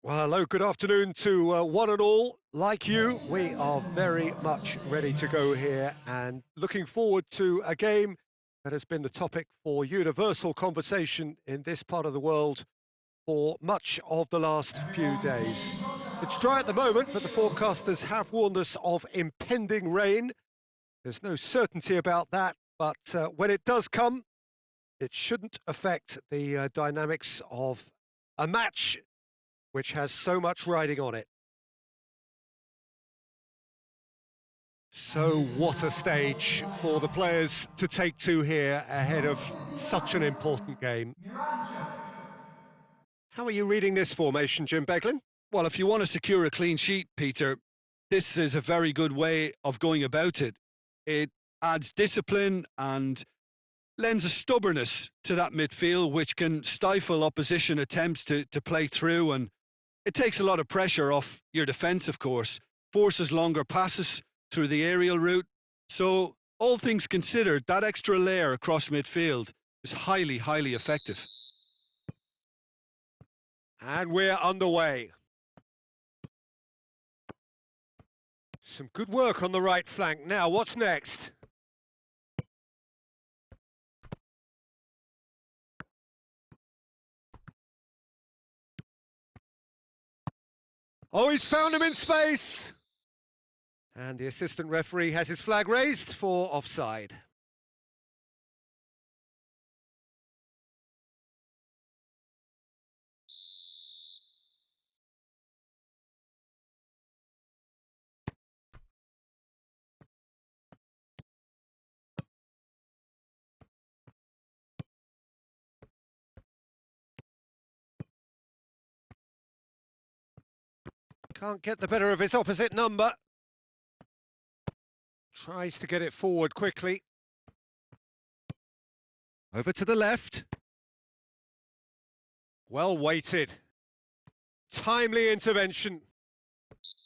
Well, hello, good afternoon to one and all. Like you, we are very much ready to go here and looking forward to a game that has been the topic for universal conversation in this part of the world for much of the last few days. It's dry at the moment, but the forecasters have warned us of impending rain. There's no certainty about that, but when it does come, it shouldn't affect the dynamics of a match which has so much riding on it. So what a stage for the players to take to here ahead of such an important game. How are you reading this formation, Jim Beglin? Well, if you want to secure a clean sheet, Peter, this is a very good way of going about it. It adds discipline and lends a stubbornness to that midfield, which can stifle opposition attempts to play through. And it takes a lot of pressure off your defence, of course, forces longer passes through the aerial route. So, all things considered, that extra layer across midfield is highly, highly effective. And we're underway. Some good work on the right flank. Now, what's next? Oh, he's found him in space! And the assistant referee has his flag raised for offside. Can't get the better of his opposite number. Tries to get it forward quickly. Over to the left. Well weighted. Timely intervention.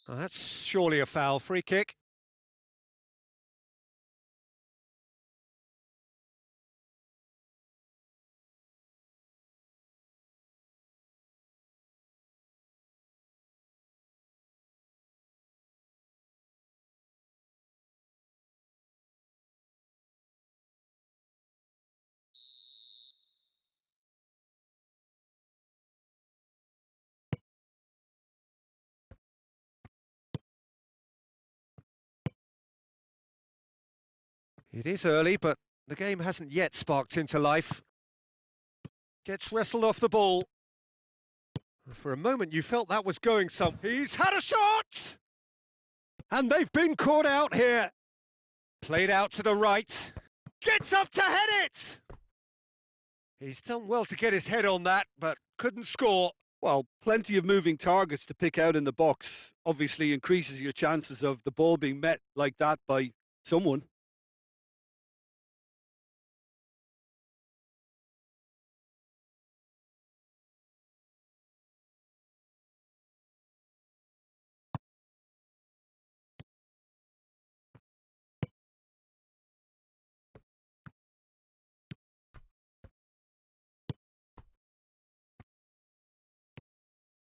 Oh, that's surely a foul. Free kick. It is early, but the game hasn't yet sparked into life. Gets wrestled off the ball. For a moment, you felt that was going some. He's had a shot! And they've been caught out here. Played out to the right. Gets up to head it! He's done well to get his head on that, but couldn't score. Well, plenty of moving targets to pick out in the box obviously increases your chances of the ball being met like that by someone.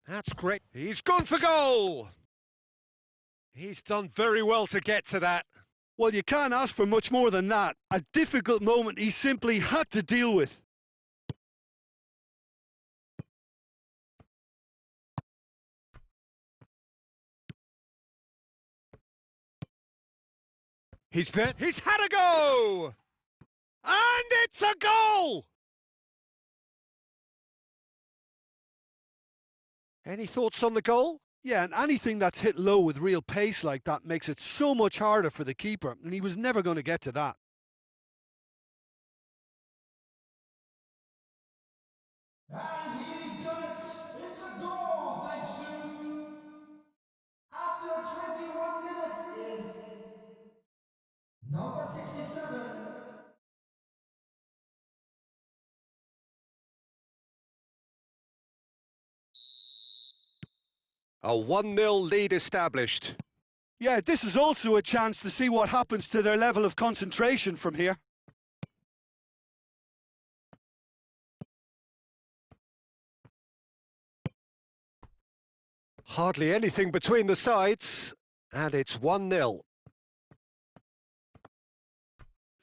That's great. He's gone for goal! He's done very well to get to that. Well, you can't ask for much more than that. A difficult moment he simply had to deal with. He's there. He's had a go! And it's a goal! Any thoughts on the goal? Yeah, and anything that's hit low with real pace like that makes it so much harder for the keeper, and he was never going to get to that. And he's done it! It's a goal, thanks to... After 21 minutes is... number 67. A 1-0 lead established. Yeah, this is also a chance to see what happens to their level of concentration from here. Hardly anything between the sides, and it's 1-0.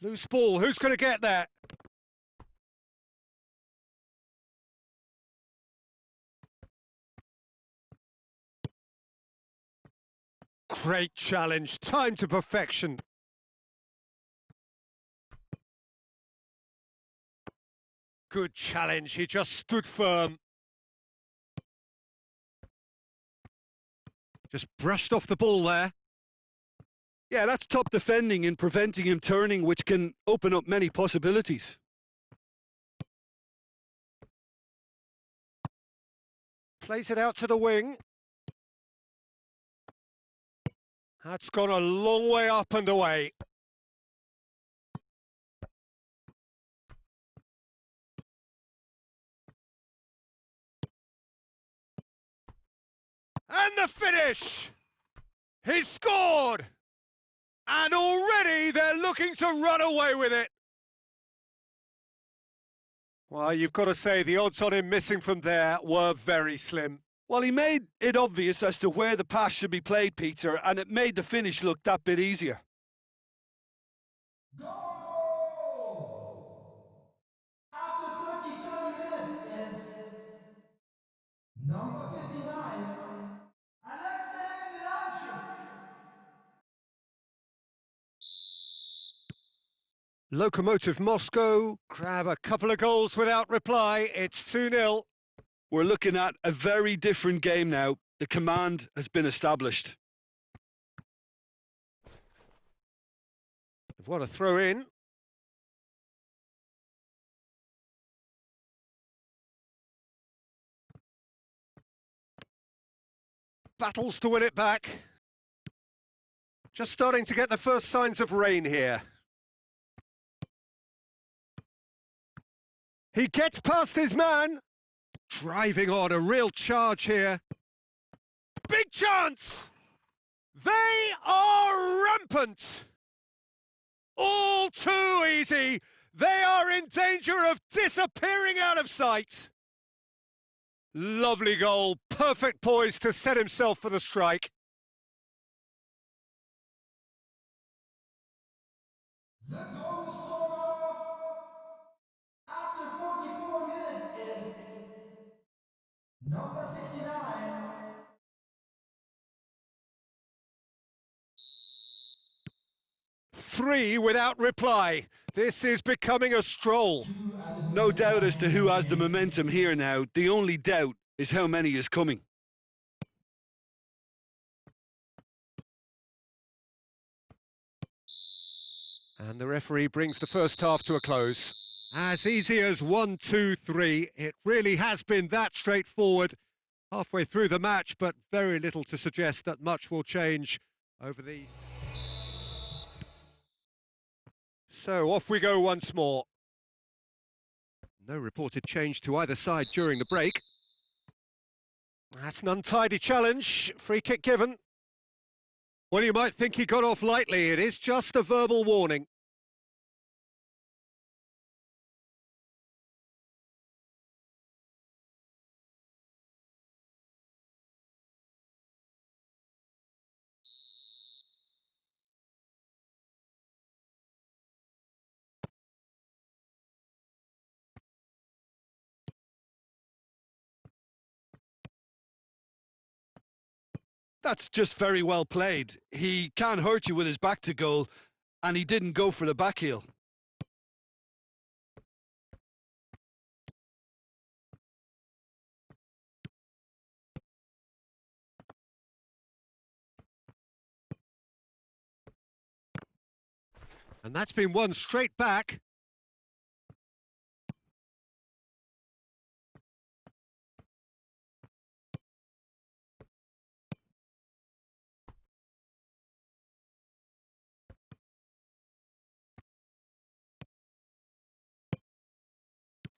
Loose ball, who's going to get that? Great challenge, time to perfection. Good challenge, he just stood firm. Just brushed off the ball there. Yeah, that's top defending and preventing him turning, which can open up many possibilities. Plays it out to the wing. That's gone a long way up and away. And the finish! He's scored! And already they're looking to run away with it. Well, you've got to say the odds on him missing from there were very slim. Well, he made it obvious as to where the pass should be played, Peter, and it made the finish look that bit easier. Goal! After 37 minutes is number 59, Alexei Milanchuk. Lokomotiv Moscow grab a couple of goals without reply. It's 2-0. We're looking at a very different game now. The command has been established. They've won a throw in. Battles to win it back. Just starting to get the first signs of rain here. He gets past his man. Driving on, a real charge here. Big chance! They are rampant! All too easy. They are in danger of disappearing out of sight. Lovely goal, perfect poise to set himself for the strike. The goal scorer after 44 minutes is number 69. Three without reply. This is becoming a stroll. No doubt as to who has the momentum here now. The only doubt is how many is coming. And the referee brings the first half to a close. As easy as 1, 2, 3. It really has been that straightforward halfway through the match, but very little to suggest that much will change over the... So off we go once more. No reported change to either side during the break. That's an untidy challenge. Free kick given. Well, you might think he got off lightly. It is just a verbal warning. That's just very well played. He can't hurt you with his back to goal, and he didn't go for the back heel. And that's been won straight back.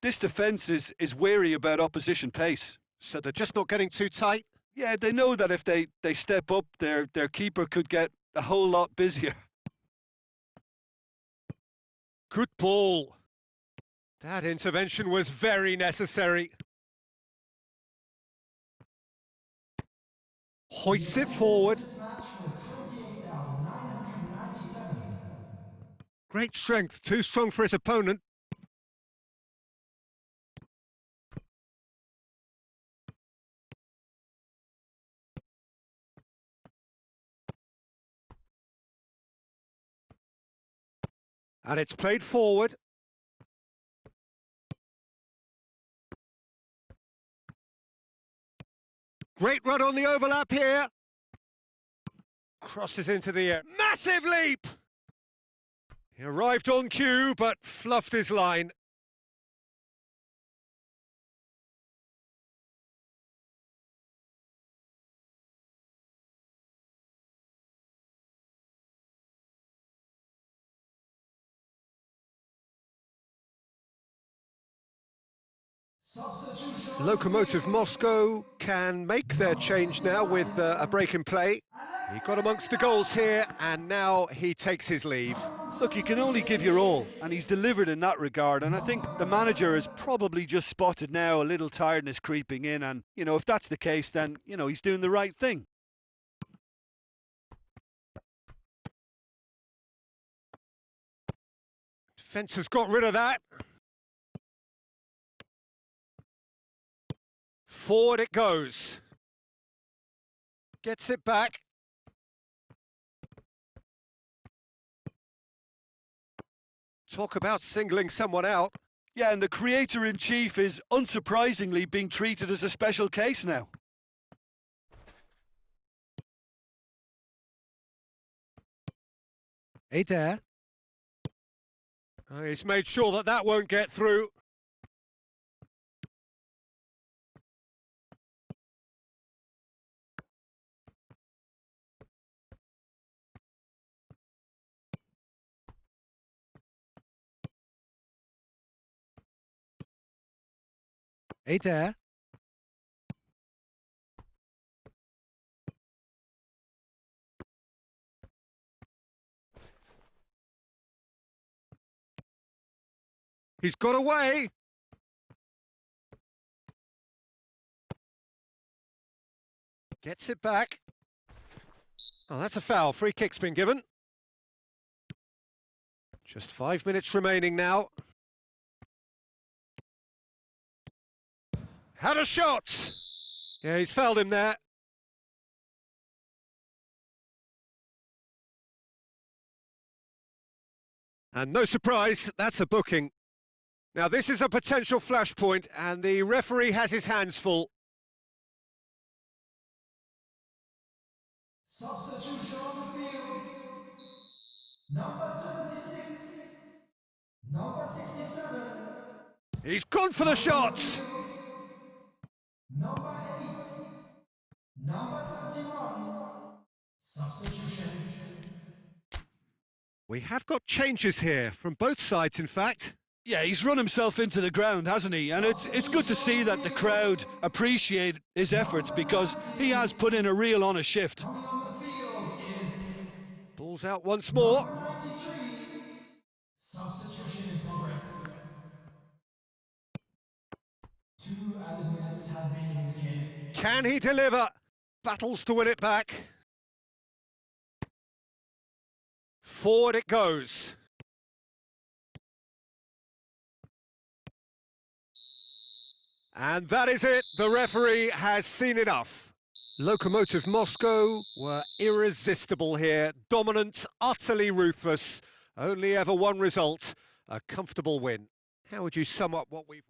This defence is wary about opposition pace. So they're just not getting too tight. Yeah, they know that if they step up, their keeper could get a whole lot busier. Good ball. That intervention was very necessary. Hoists it forward. This match was 28,997. Great strength, too strong for his opponent. And it's played forward. Great run on the overlap here. Crosses into the air. Massive leap! He arrived on cue, but fluffed his line. Substitution. Lokomotiv Moscow can make their change now with a break in play. He got amongst the goals here, and now he takes his leave. Look, you can only give your all, and he's delivered in that regard. And I think the manager has probably just spotted now a little tiredness creeping in. And, you know, if that's the case, then, you know, he's doing the right thing. Defence has got rid of that. Forward it goes. Gets it back. Talk about singling someone out. Yeah, and the creator-in-chief is unsurprisingly being treated as a special case now. Adair. He's made sure that that won't get through. Adair. He's got away. Gets it back. Oh, that's a foul. Free kick's been given. Just 5 minutes remaining now. Had a shot! Yeah, he's fouled him there. And no surprise, that's a booking. Now this is a potential flashpoint, and the referee has his hands full. Substitution on the field. Number 76. Number 67. He's gone for the shot! Number 8. Number 31. Substitution. We have got changes here, from both sides in fact. Yeah, he's run himself into the ground, hasn't he? And it's good to see that the crowd appreciate his efforts, because he has put in a real honest shift. Coming on the field is Ball's out once more. number 93. Substitution in progress. 2 added minutes has been indicated. Can he deliver? Battles to win it back. Forward it goes. And that is it. The referee has seen enough. Lokomotiv Moscow were irresistible here. Dominant, utterly ruthless. Only ever one result, a comfortable win. How would you sum up what we've